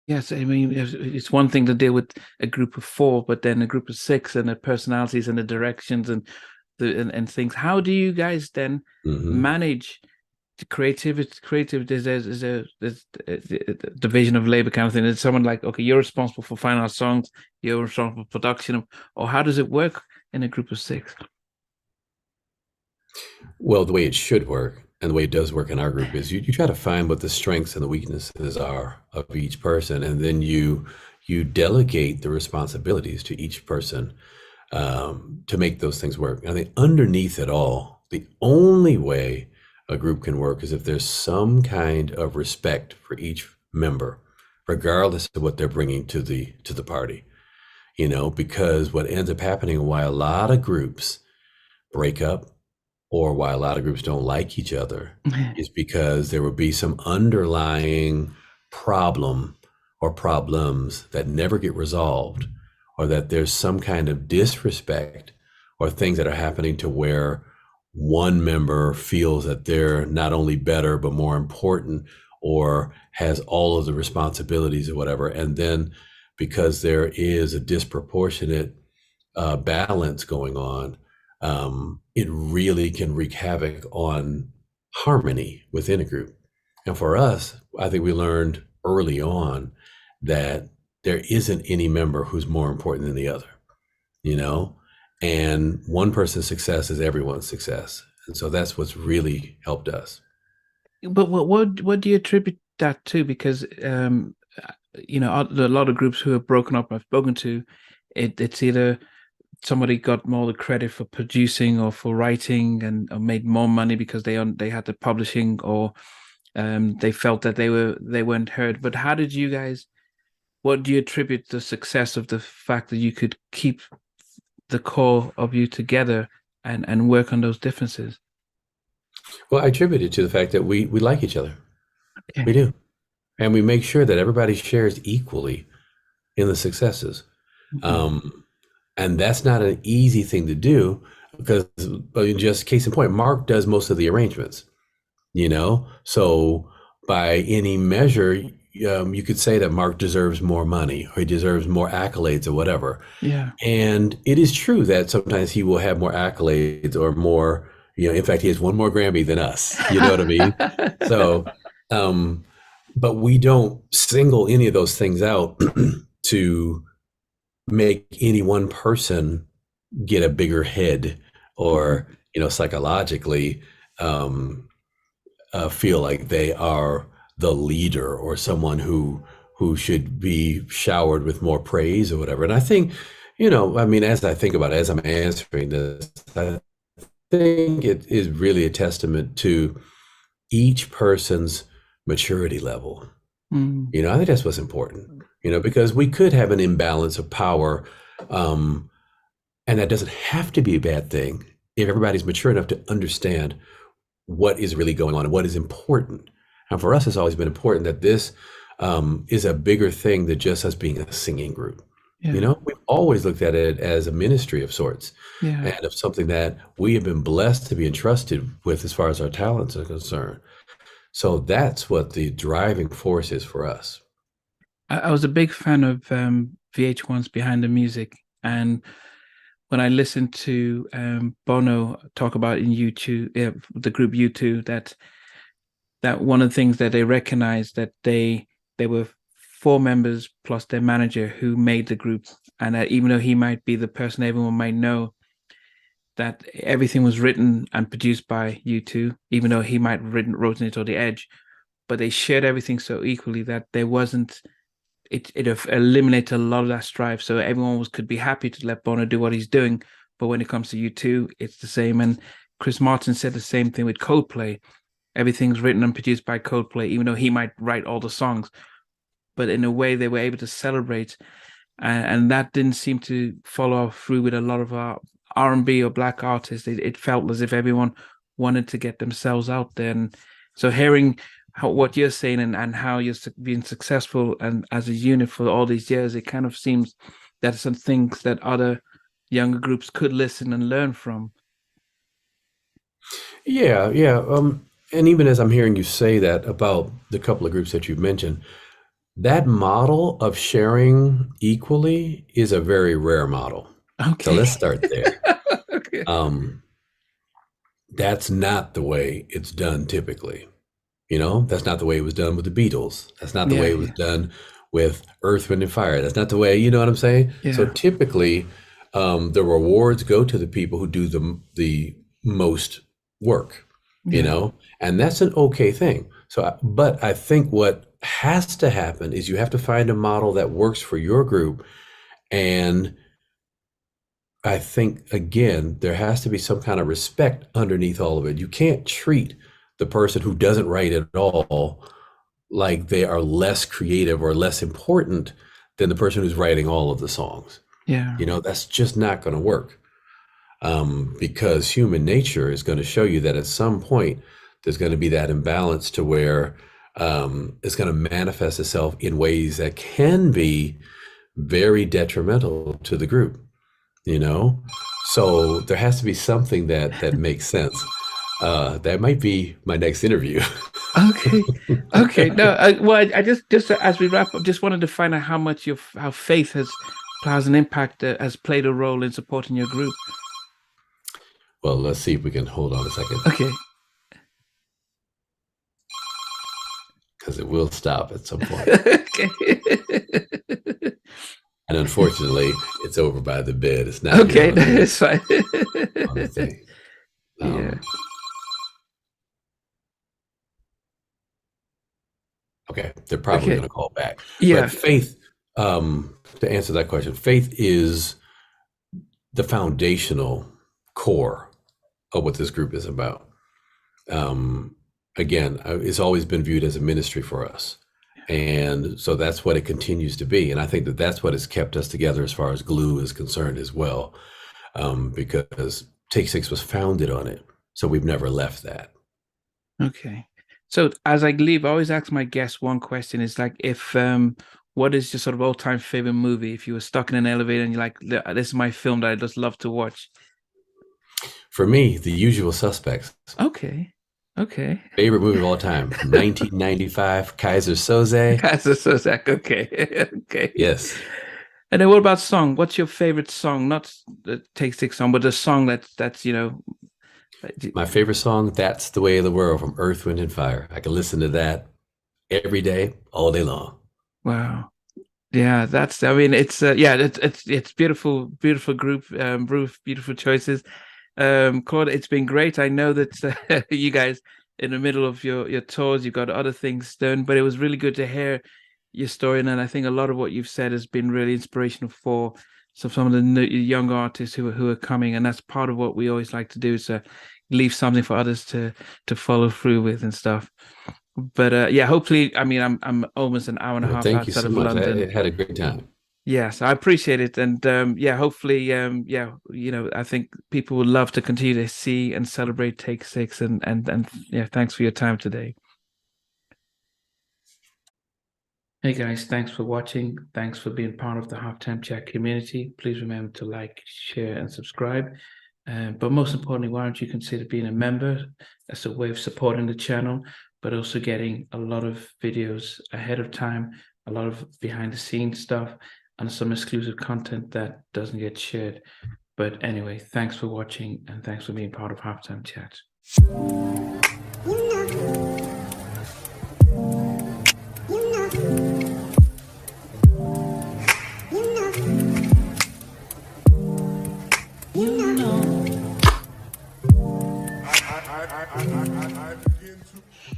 Yes, I mean it's one thing to deal with a group of four, but then a group of six and the personalities and the directions and and things. How do you guys then Hmm. manage the creativity? Creativity there's a division of labor kind of thing. Is someone like, okay, you're responsible for finding out songs, you're responsible for production, or how does it work in a group of six? Well, the way it should work and the way it does work in our group is you try to find what the strengths and the weaknesses are of each person, and then you delegate the responsibilities to each person to make those things work. I think underneath it all, the only way a group can work is if there's some kind of respect for each member, regardless of what they're bringing to the party. Because what ends up happening, why a lot of groups break up or why a lot of groups don't like each other, is because there will be some underlying problem or problems that never get resolved, or that there's some kind of disrespect or things that are happening to where one member feels that they're not only better but more important, or has all of the responsibilities or whatever. And then because there is a disproportionate balance going on, it really can wreak havoc on harmony within a group. And for us, I think we learned early on that there isn't any member who's more important than the other, you know? And one person's success is everyone's success. And so that's what's really helped us. But what do you attribute that to? Because a lot of groups who have broken up I've spoken to, it's either somebody got more the credit for producing or for writing and or made more money because they had the publishing, or they felt that they weren't heard. But how did you guys? What do you attribute the success of the fact that you could keep the core of you together and work on those differences? Well, I attribute it to the fact that we like each other. We Okay. do. And we make sure that everybody shares equally in the successes. Mhm. Um, and that's not an easy thing to do because, just case in point, Mark does most of the arrangements, So by any measure, you could say that Mark deserves more money or he deserves more accolades or whatever. Yeah. And it is true that sometimes he will have more accolades or more, in fact, he has one more Grammy than us. You know what I mean? So, um, but we don't single any of those things out to make any one person get a bigger head or, psychologically um, feel like they are the leader or someone who should be showered with more praise or whatever. And I think, I mean, as I think about it, as I'm answering this, I think it is really a testament to each person's maturity level. Mm. I think that's what's important, because we could have an imbalance of power. Um, and that doesn't have to be a bad thing if everybody's mature enough to understand what is really going on and what is important. And for us, it's always been important that this is a bigger thing than just us being a singing group. Yeah. We've always looked at it as a ministry of sorts Yeah. and of something that we have been blessed to be entrusted with as far as our talents are concerned. So that's what the driving force is for us. I was a big fan of VH1's Behind the Music, and when I listened to Bono talk about in U2, the group U2, that one of the things that they recognized that they were four members plus their manager who made the group, and that even though he might be the person everyone might know, that everything was written and produced by U2, even though he might have written it on the edge, but they shared everything so equally that there wasn't it eliminated a lot of that strife. So everyone could be happy to let Bono do what he's doing. But when it comes to U2, it's the same. And Chris Martin said the same thing with Coldplay. Everything's written and produced by Coldplay, even though he might write all the songs. But in a way, they were able to celebrate, and that didn't seem to follow through with a lot of our R&B or black artists. It felt as if everyone wanted to get themselves out there. And so hearing what you're saying and how you're being successful and as a unit for all these years, it kind of seems that some things that other younger groups could listen and learn from. Yeah, yeah. And even as I'm hearing you say that about the couple of groups that you've mentioned, That model of sharing equally is a very rare model. So Okay. let's start there. Okay. That's not the way it's done typically. That's not the way it was done with the Beatles. That's not the way Yeah, it was yeah, done with Earth, Wind, and Fire. That's not the way, you know what I'm saying? So yeah, typically, the rewards go to the people who do the most work, yeah, and that's an okay thing. But I think what has to happen is you have to find a model that works for your group. And I think, again, there has to be some kind of respect underneath all of it. You can't treat the person who doesn't write at all like they are less creative or less important than the person who's writing all of the songs. yeah, That's just not going to work, because human nature is going to show you that at some point there's going to be that imbalance to where it's going to manifest itself in ways that can be very detrimental to the group. So there has to be something that makes sense. That might be my next interview. Okay. Okay. No, well, I just as we wrap up, just wanted to find out how faith has an impact, has played a role in supporting your group. Well, let's see if we can hold on a second, Okay. because it will stop at some point. Okay. And unfortunately, it's over by the bed. It's not Okay, here on the, that's fine. on the thing. Yeah. Okay, they're probably Okay. going to call back. Yeah. But faith, to answer that question, faith is the foundational core of what this group is about. Again, it's always been viewed as a ministry for us. And so that's what it continues to be. And I think that that's what has kept us together as far as glue is concerned as well, because Take Six was founded on it. So we've never left that. Okay. So as I leave, I always ask my guests one question. It's like, if what is your sort of all-time favorite movie? If you were stuck in an elevator and you're like, this is my film that I just love to watch. For me, The Usual Suspects. Okay. Okay. Favorite movie of all time, 1995, Kaiser Soze. Kaiser Sozak. Okay. Okay. Yes. And then what about song? What's your favorite song? Not the Take Six song, but the song that's My favorite song, That's the Way of the World, from Earth, Wind, and Fire. I can listen to that every day, all day long. Wow. Yeah, it's beautiful, beautiful group, Ruth, beautiful choices. Claude, it's been great. I know that you guys in the middle of your tours, you've got other things done, but it was really good to hear your story. And I think a lot of what you've said has been really inspirational for some of the young artists who are coming. And that's part of what we always like to do, is leave something for others to follow through with and stuff. But yeah, hopefully, I mean, I'm almost an hour and a half Thank you outside so of much. London. I had a great time. Yes, I appreciate it. And yeah, hopefully, I think people would love to continue to see and celebrate Take Six. And yeah, thanks for your time today. Hey guys, thanks for watching. Thanks for being part of the Halftime Chat community. Please remember to like, share, and subscribe. But most importantly, why don't you consider being a member? That's a way of supporting the channel, but also getting a lot of videos ahead of time, a lot of behind the scenes stuff, and some exclusive content that doesn't get shared. But anyway, thanks for watching, and thanks for being part of Halftime Chat. I begin to